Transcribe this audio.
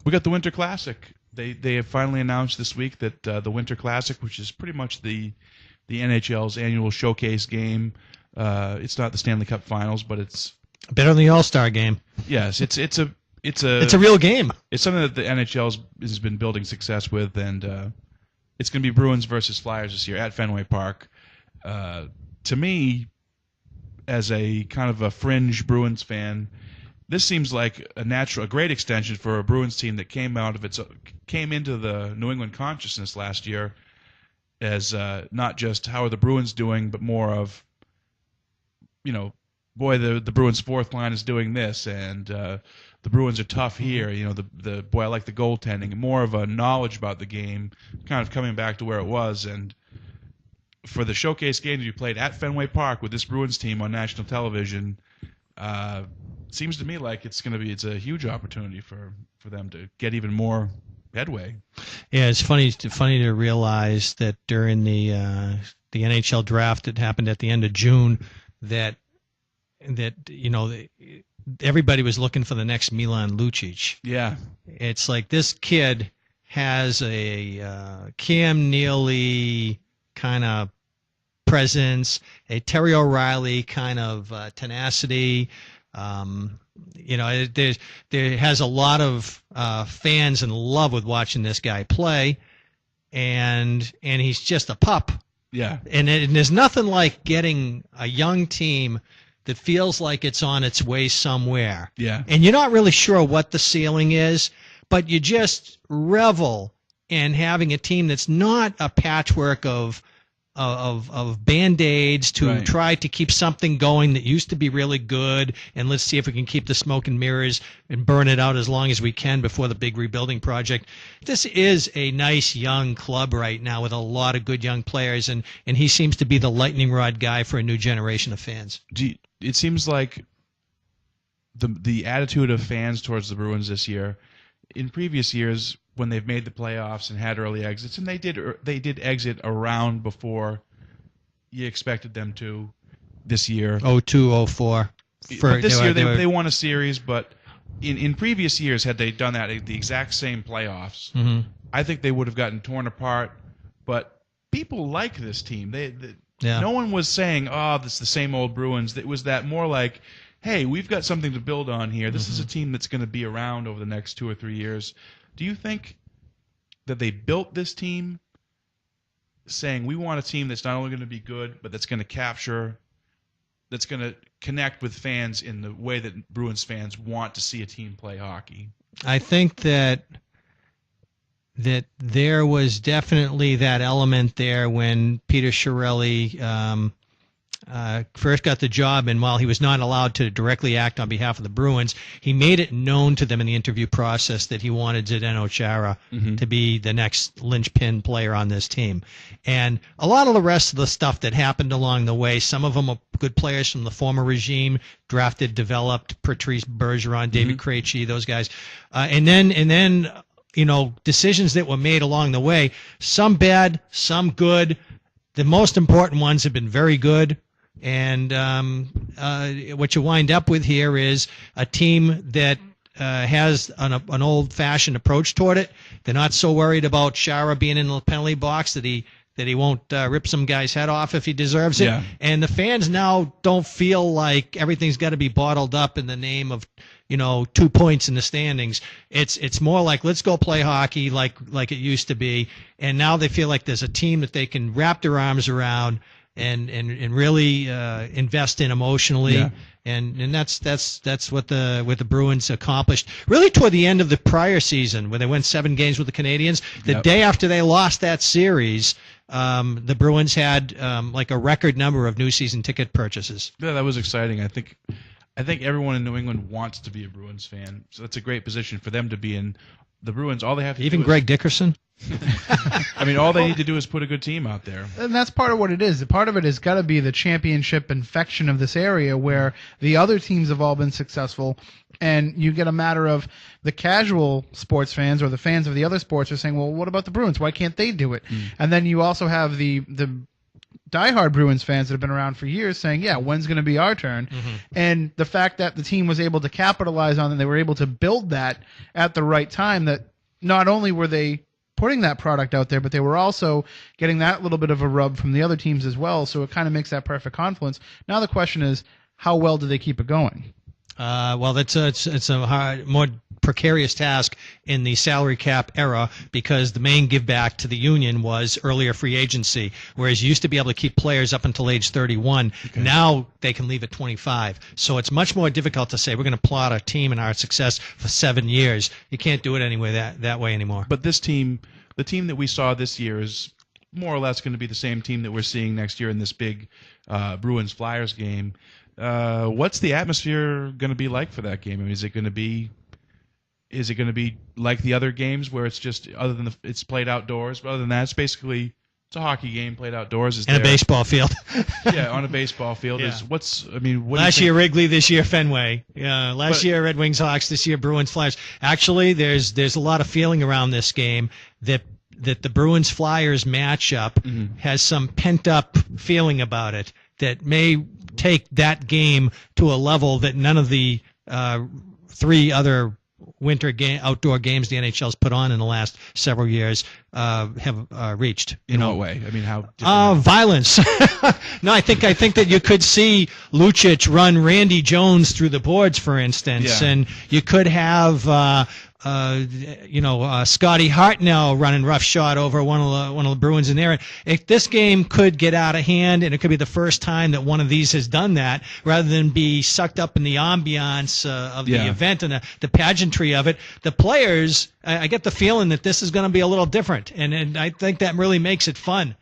We got the Winter Classic. They have finally announced this week that the Winter Classic, which is pretty much the NHL's annual showcase game, it's not the Stanley Cup Finals, but it's better than the All-Star game. Yes, it's a real game. It's something that the NHL has been building success with, and it's going to be Bruins versus Flyers this year at Fenway Park. To me, as a kind of a fringe Bruins fan, this seems like a great extension for a Bruins team that came into the New England consciousness last year as not just how are the Bruins doing, but more of, boy, the Bruins' fourth line is doing this, and the Bruins are tough here. The boy, I like the goaltending. More of a knowledge about the game, kind of coming back to where it was. And for the showcase game to be played at Fenway Park with this Bruins team on national television, seems to me like it's a huge opportunity for them to get even more headway. Yeah, it's funny to realize that during the NHL draft that happened at the end of June, that everybody was looking for the next Milan Lucic. Yeah, it's like this kid has a Cam Neely kind of presence, a Terry O'Reilly kind of tenacity. There has a lot of fans in love with watching this guy play, and he's just a pup. Yeah, and there's nothing like getting a young team that feels like it's on its way somewhere. Yeah, and you're not really sure what the ceiling is, but you just revel in having a team that's not a patchwork of Band-Aids to try to keep something going that used to be really good, and let's see if we can keep the smoke and mirrors and burn it out as long as we can before the big rebuilding project. This is a nice young club right now with a lot of good young players, and he seems to be the lightning rod guy for a new generation of fans. It seems like the attitude of fans towards the Bruins this year, in previous years, when they've made the playoffs and had early exits, and they did exit around before you expected them to this year. 02, 04. But this year they won a series, but in previous years, had they done that at the exact same playoffs, I think they would have gotten torn apart. But people like this team. No one was saying, "Oh, this is the same old Bruins." It was that more like, "Hey, we've got something to build on here. This is a team that's going to be around over the next 2 or 3 years." Do you think that they built this team saying we want a team that's not only going to be good, but that's going to capture, that's going to connect with fans in the way that Bruins fans want to see a team play hockey? I think that there was definitely that element there when Peter Chiarelli first got the job, and while he was not allowed to directly act on behalf of the Bruins, he made it known to them in the interview process that he wanted Zdeno Chara to be the next linchpin player on this team. And a lot of the rest of the stuff that happened along the way, some of them are good players from the former regime, drafted, developed, Patrice Bergeron, David Krejci, those guys. And then decisions that were made along the way, some bad, some good. The most important ones have been very good. And what you wind up with here is a team that has an old-fashioned approach toward it. They're not so worried about Chara being in the penalty box that he won't rip some guy's head off if he deserves it. Yeah. And the fans now don't feel like everything's got to be bottled up in the name of 2 points in the standings. It's more like, let's go play hockey like it used to be. And now they feel like there's a team that they can wrap their arms around and really invest in emotionally. Yeah. And that's what the Bruins accomplished really toward the end of the prior season, where they went 7 games with the Canadiens. The day after they lost that series, the Bruins had like a record number of new season ticket purchases. Yeah, that was exciting. I think everyone in New England wants to be a Bruins fan, so that's a great position for them to be in. The Bruins, all they have to do Greg Dickerson. I mean, all they need to do is put a good team out there. And that's part of what it is. Part of it has got to be the championship infection of this area where the other teams have all been successful, and you get a matter of the casual sports fans or the fans of the other sports are saying, well, what about the Bruins? Why can't they do it? And then you also have the diehard Bruins fans that have been around for years saying, yeah, when's going to be our turn? And the fact that the team was able to capitalize on it, they were able to build that at the right time, that not only were they putting that product out there, but they were also getting that little bit of a rub from the other teams as well. So it kind of makes that perfect confluence. Now the question is, how well do they keep it going? Well, it's a hard, more precarious task in the salary cap era, because the main give back to the union was earlier free agency, whereas you used to be able to keep players up until age 31. Okay. Now they can leave at 25. So it's much more difficult to say we're going to plot our team and our success for 7 years. You can't do it anyway that way anymore. But this team, the team that we saw this year, is more or less going to be the same team that we're seeing next year in this big Bruins Flyers game. What's the atmosphere going to be like for that game? I mean, is it going to be like the other games where it's just, other than it's played outdoors, but other than that, it's a hockey game played outdoors. And a baseball field. Yeah, on a baseball field. Yeah. Last year Wrigley, this year Fenway. Last year Red Wings Hawks, this year Bruins Flyers. Actually, there's a lot of feeling around this game that the Bruins Flyers matchup has some pent up feeling about it that may take that game to a level that none of the 3 other outdoor games the NHL's put on in the last several years have reached. In what way? I mean, how? Violence. No, I think that you could see Lucic run Randy Jones through the boards, for instance, and you could have Scotty Hartnell running roughshod over one of the Bruins in there. This game could get out of hand, and it could be the first time that one of these has done that, rather than be sucked up in the ambiance of the event and the pageantry of it. The players, I get the feeling that this is going to be a little different, and I think that really makes it fun.